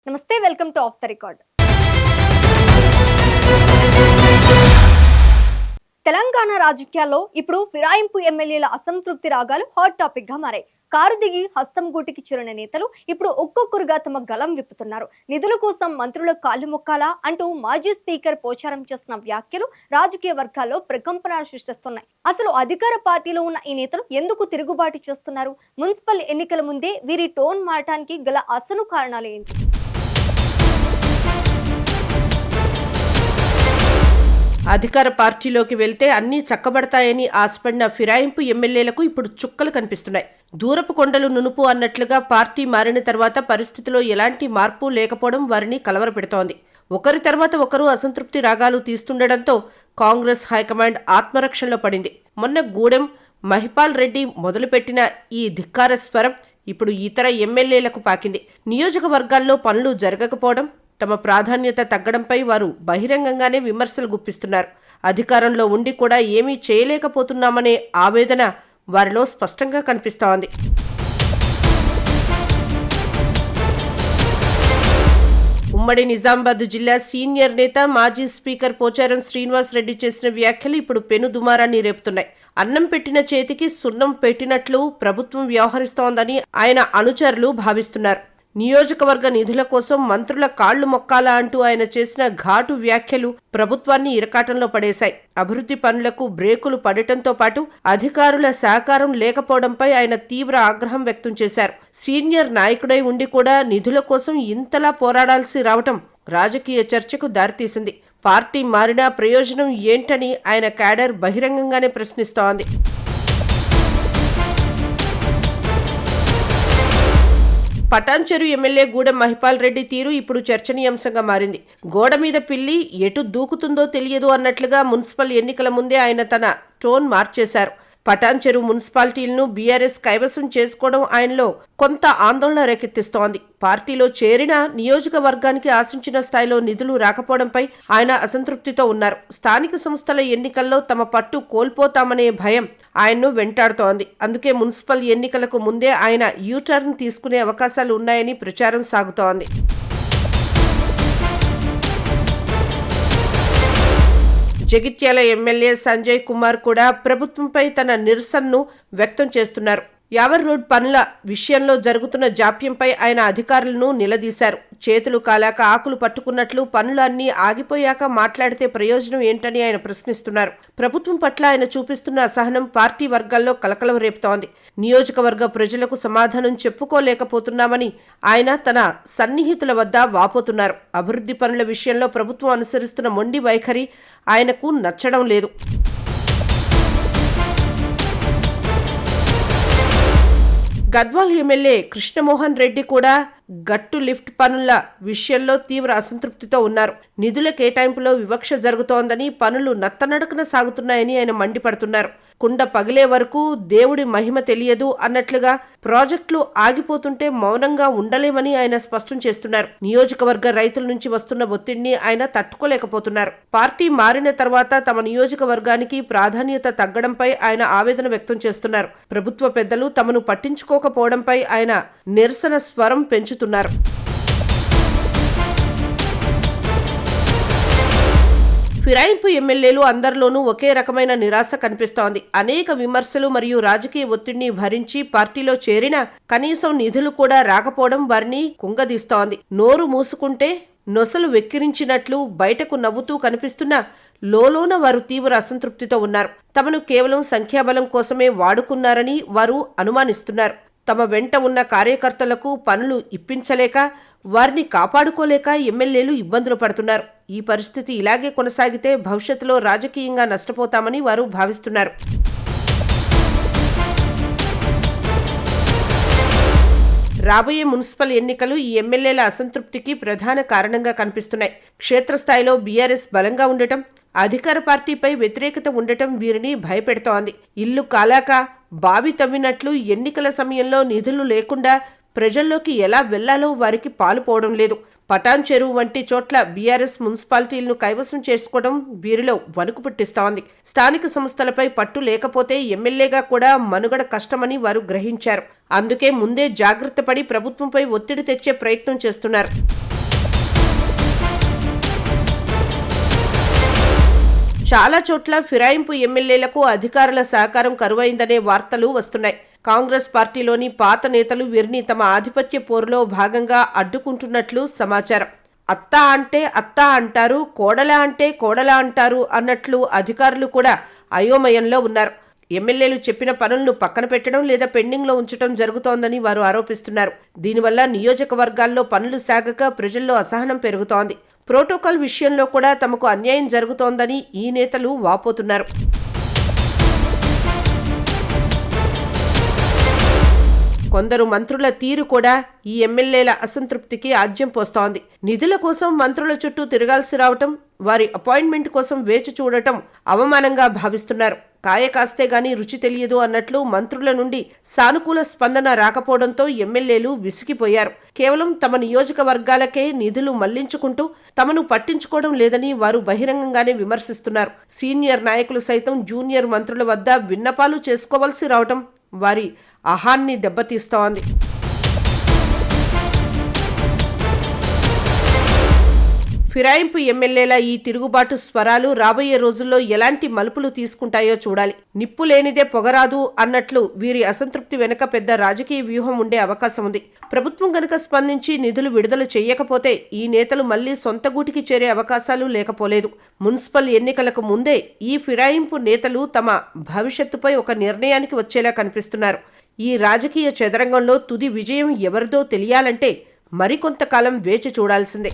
నమస్తే, welcome to of the record. Telangana రాజకీయాల్లో ఇప్పుడు ఫిరాయింపు ఎమ్మెల్యేల అసంతృప్తి రాగాలు హాట్ టాపిక్ గా మారాయి. కారు దిగి హస్తం గూటికి చేరిన నేతలు ఇప్పుడు ఒక్కొక్కరుగా తమ గలం విప్పుతున్నారు. నిధుల కోసం మంత్రుల కాళ్ళు మొక్కాలా అంటూ మాజీ స్పీకర్ పోచారం చేసిన వ్యాఖ్యలు రాజకీయ వర్గాల్లో ప్రకంపనలు సృష్టిస్తున్నాయి. అసలు అధికార పార్టీలో ఉన్న ఈ నేతలు ఎందుకు తిరుగుబాటు చేస్తున్నారు? మున్సిపల్ ఎన్నికల ముందే వీరి టోన్ మారటానికి గల అసలు కారణాలు ఏంటి? అధికార పార్టీలోకి వెళ్తే అన్నీ చక్కబడతాయని ఆశపడిన ఫిరాయింపు ఎమ్మెల్యేలకు ఇప్పుడు చుక్కలు కనిపిస్తున్నాయి. దూరపు కొండలు నునుపు అన్నట్లుగా పార్టీ మారిన తర్వాత పరిస్థితిలో ఎలాంటి మార్పు లేకపోవడం వారిని కలవరపెడుతోంది. ఒకరి తర్వాత ఒకరు అసంతృప్తి రాగాలు తీస్తుండటంతో కాంగ్రెస్ హైకమాండ్ ఆత్మరక్షణలో పడింది. మొన్న గూడెం మహిపాల్ రెడ్డి మొదలుపెట్టిన ఈ ధిక్కార స్వరం ఇప్పుడు ఇతర ఎమ్మెల్యేలకు పాకింది. నియోజకవర్గాల్లో పనులు జరగకపోవడం, తమ ప్రాధాన్యత తగ్గడంపై వారు బహిరంగంగానే విమర్శలు గుప్పిస్తున్నారు. అధికారంలో ఉండి కూడా ఏమీ చేయలేకపోతున్నామనే ఆవేదన వారిలో స్పష్టంగా కనిపిస్తోంది. ఉమ్మడి నిజామాబాద్ జిల్లా సీనియర్ నేత మాజీ స్పీకర్ పోచారం శ్రీనివాస్ రెడ్డి చేసిన వ్యాఖ్యలు ఇప్పుడు పెను దుమారాన్ని రేపుతున్నాయి. అన్నం పెట్టిన చేతికి సున్నం పెట్టినట్లు ప్రభుత్వం వ్యవహరిస్తోందని ఆయన అనుచరులు భావిస్తున్నారు. నియోజకవర్గ నిధుల కోసం మంత్రుల కాళ్లు మొక్కాలా అంటూ ఆయన చేసిన ఘాటు వ్యాఖ్యలు ప్రభుత్వాన్ని ఇరకాటంలో పడేశాయి. అభివృద్ధి పనులకు బ్రేకులు పడటంతో పాటు అధికారుల సహకారం లేకపోవడంపై ఆయన తీవ్ర ఆగ్రహం వ్యక్తం చేశారు. సీనియర్ నాయకుడై ఉండి కూడా నిధుల కోసం ఇంతలా పోరాడాల్సి రావటం రాజకీయ చర్చకు దారితీసింది. పార్టీ మారినా ప్రయోజనం ఏంటని ఆయన క్యాడర్ బహిరంగంగానే ప్రశ్నిస్తోంది. పటాన్చెరు ఎమ్మెల్యే గూడెం మహిపాల్ రెడ్డి తీరు ఇప్పుడు చర్చనీయాంశంగా మారింది. గోడ మీద పిల్లి ఎటు దూకుతుందో తెలియదు అన్నట్లుగా మున్సిపల్ ఎన్నికల ముందే ఆయన తన టోన్ మార్చేశారు. పటాన్చెరు మున్సిపాలిటీలను బీఆర్ఎస్ కైవసం చేసుకోవడం ఆయనలో కొంత ఆందోళన రేకెత్తిస్తోంది. పార్టీలో చేరిన నియోజకవర్గానికి ఆశించిన స్థాయిలో నిధులు రాకపోవడంపై ఆయన అసంతృప్తితో ఉన్నారు. స్థానిక సంస్థల ఎన్నికల్లో తమ పట్టు కోల్పోతామనే భయం ఆయన్ను వెంటాడుతోంది. అందుకే మున్సిపల్ ఎన్నికలకు ముందే ఆయన యూటర్న్ తీసుకునే అవకాశాలు ఉన్నాయని ప్రచారం సాగుతోంది. జగిత్యాల ఎమ్మెల్యే సంజయ్ కుమార్ కూడా ప్రభుత్వంపై తన నిరసనను వ్యక్తం చేస్తున్నారు. యావర్ రోడ్ పనుల విషయంలో జరుగుతున్న జాప్యంపై ఆయన అధికారులను నిలదీశారు. చేతులు కాలాక ఆకులు పట్టుకున్నట్లు పనులు అన్నీ ఆగిపోయాక మాట్లాడితే ప్రయోజనం ఏంటని ఆయన ప్రశ్నిస్తున్నారు. ప్రభుత్వం పట్ల ఆయన చూపిస్తున్న అసహనం పార్టీ వర్గాల్లో కలకలం రేపుతోంది. నియోజకవర్గ ప్రజలకు సమాధానం చెప్పుకోలేకపోతున్నామని ఆయన తన సన్నిహితుల వద్ద వాపోతున్నారు. అభివృద్ధి పనుల విషయంలో ప్రభుత్వం అనుసరిస్తున్న మొండి వైఖరి ఆయనకు నచ్చడం లేదు. గద్వాల్ ఎమ్మెల్యే కృష్ణమోహన్ రెడ్డి కూడా గట్టు లిఫ్ట్ పనుల విషయంలో తీవ్ర అసంతృప్తితో ఉన్నారు. నిధుల కేటాయింపులో వివక్ష జరుగుతోందని, పనులు నత్తనడకన సాగుతున్నాయని ఆయన మండిపడుతున్నారు. కుండ పగిలే వరకు దేవుడి మహిమ తెలియదు అన్నట్లుగా ప్రాజెక్టులు ఆగిపోతుంటే మౌనంగా ఉండలేమని ఆయన స్పష్టం చేస్తున్నారు. నియోజకవర్గ రైతుల నుంచి వస్తున్న ఒత్తిడిని ఆయన తట్టుకోలేకపోతున్నారు. పార్టీ మారిన తర్వాత తమ నియోజకవర్గానికి ప్రాధాన్యత తగ్గడంపై ఆయన ఆవేదన వ్యక్తం చేస్తున్నారు. ప్రభుత్వ పెద్దలు తమను పట్టించుకోకపోవడంపై ఆయన నిరసన స్వరం పెంచుతున్నారు. ఫిరాయింపు ఎమ్మెల్యేలు అందరిలోనూ ఒకే రకమైన నిరాశ కనిపిస్తోంది. అనేక విమర్శలు మరియు రాజకీయ ఒత్తిడిని భరించి పార్టీలో చేరినా కనీసం నిధులు కూడా రాకపోవడం వారిని కుంగదీస్తోంది. నోరు మూసుకుంటే నొసలు వెక్కిరించినట్లు బయటకు నవ్వుతూ కనిపిస్తున్నా లోలోన వారు తీవ్ర అసంతృప్తితో ఉన్నారు. తమను కేవలం సంఖ్యాబలం కోసమే వాడుకున్నారని వారు అనుమానిస్తున్నారు. తమ వెంట ఉన్న కార్యకర్తలకు పనులు ఇప్పించలేక, వారిని కాపాడుకోలేక ఎమ్మెల్యేలు ఇబ్బందులు పడుతున్నారు. ఈ పరిస్థితి ఇలాగే కొనసాగితే భవిష్యత్తులో రాజకీయంగా నష్టపోతామని వారు భావిస్తున్నారు. రాబోయే మున్సిపల్ ఎన్నికలు ఈ ఎమ్మెల్యేల అసంతృప్తికి ప్రధాన కారణంగా కనిపిస్తున్నాయి. క్షేత్రస్థాయిలో బీఆర్ఎస్ బలంగా ఉండటం, అధికార పార్టీపై వ్యతిరేకత ఉండటం వీరిని భయపెడుతోంది. ఇల్లు కాలాక బావి తవ్వినట్లు ఎన్నికల సమయంలో నిధులు లేకుండా ప్రజల్లోకి ఎలా వెళ్లాలో వారికి పాలుపోవడం లేదు. పటాన్చెరు వంటి చోట్ల బీఆర్ఎస్ మున్సిపాలిటీలను కైవసం చేసుకోవడం వీరిలో వణుకు పుట్టిస్తోంది. స్థానిక సంస్థలపై పట్టు లేకపోతే ఎమ్మెల్యేగా కూడా మనుగడ కష్టమని వారు గ్రహించారు. అందుకే ముందే జాగ్రత్త పడి ప్రభుత్వంపై ఒత్తిడి తెచ్చే ప్రయత్నం చేస్తున్నారు. చాలా చోట్ల ఫిరాయింపు ఎమ్మెల్యేలకు అధికారుల సహకారం కరువైందనే వార్తలు వస్తున్నాయి. కాంగ్రెస్ పార్టీలోని పాత నేతలు వీరిని తమ ఆధిపత్య పోరులో భాగంగా అడ్డుకుంటున్నట్లు సమాచారం. అత్తా అంటే అత్తా అంటారు, కోడలా అంటే కోడలా అంటారు అన్నట్లు అధికారులు కూడా అయోమయంలో ఉన్నారు. ఎమ్మెల్యేలు చెప్పిన పనులను పక్కన పెట్టడం లేదా పెండింగ్లో ఉంచడం జరుగుతోందని వారు ఆరోపిస్తున్నారు. దీనివల్ల నియోజకవర్గాల్లో పనులు సాగక ప్రజల్లో అసహనం పెరుగుతోంది. ప్రోటోకాల్ విషయంలో కూడా తమకు అన్యాయం జరుగుతోందని ఈ నేతలు వాపోతున్నారు. కొందరు మంత్రుల తీరు కూడా ఈ ఎమ్మెల్యేల అసంతృప్తికి ఆజ్యం పోస్తోంది. నిధుల కోసం మంత్రుల చుట్టూ తిరగాల్సి రావటం, వారి అపాయింట్మెంట్ కోసం వేచి చూడటం అవమానంగా భావిస్తున్నారు. కాయ కాస్తే గాని రుచి తెలియదు అన్నట్లు మంత్రుల నుండి సానుకూల స్పందన రాకపోవడంతో ఎమ్మెల్యేలు విసిగిపోయారు. కేవలం తమ నియోజకవర్గాలకే నిధులు మళ్లించుకుంటూ తమను పట్టించుకోవడం లేదని వారు బహిరంగంగానే విమర్శిస్తున్నారు. సీనియర్ నాయకులు సైతం జూనియర్ మంత్రుల వద్ద విన్నపాలు చేసుకోవాల్సి రావటం వారి అహాన్ని దెబ్బతీస్తోంది. ఫిరాయింపు ఎమ్మెల్యేల ఈ తిరుగుబాటు స్వరాలు రాబోయే రోజుల్లో ఎలాంటి మలుపులు తీసుకుంటాయో చూడాలి. నిప్పు లేనిదే పొగరాదు అన్నట్లు వీరి అసంతృప్తి వెనుక పెద్ద రాజకీయ వ్యూహం ఉండే అవకాశం ఉంది. ప్రభుత్వం గనుక స్పందించి నిధులు విడుదల చేయకపోతే ఈ నేతలు మళ్లీ సొంత గూటికి చేరే అవకాశాలు లేకపోలేదు. మున్సిపల్ ఎన్నికలకు ముందే ఈ ఫిరాయింపు నేతలు తమ భవిష్యత్తుపై ఒక నిర్ణయానికి వచ్చేలా కనిపిస్తున్నారు. ఈ రాజకీయ చదరంగంలో తుది విజయం ఎవరిదో తెలియాలంటే మరికొంతకాలం వేచి చూడాల్సిందే.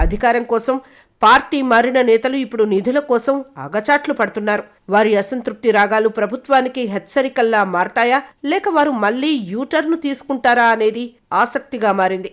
అధికారం కోసం పార్టీ మారిన నేతలు ఇప్పుడు నిధుల కోసం అగచాట్లు పడుతున్నారు. వారి అసంతృప్తి రాగాలు ప్రభుత్వానికి హెచ్చరికల్లా మారతాయా, లేక వారు మళ్లీ యూటర్న్ తీసుకుంటారా అనేది ఆసక్తిగా మారింది.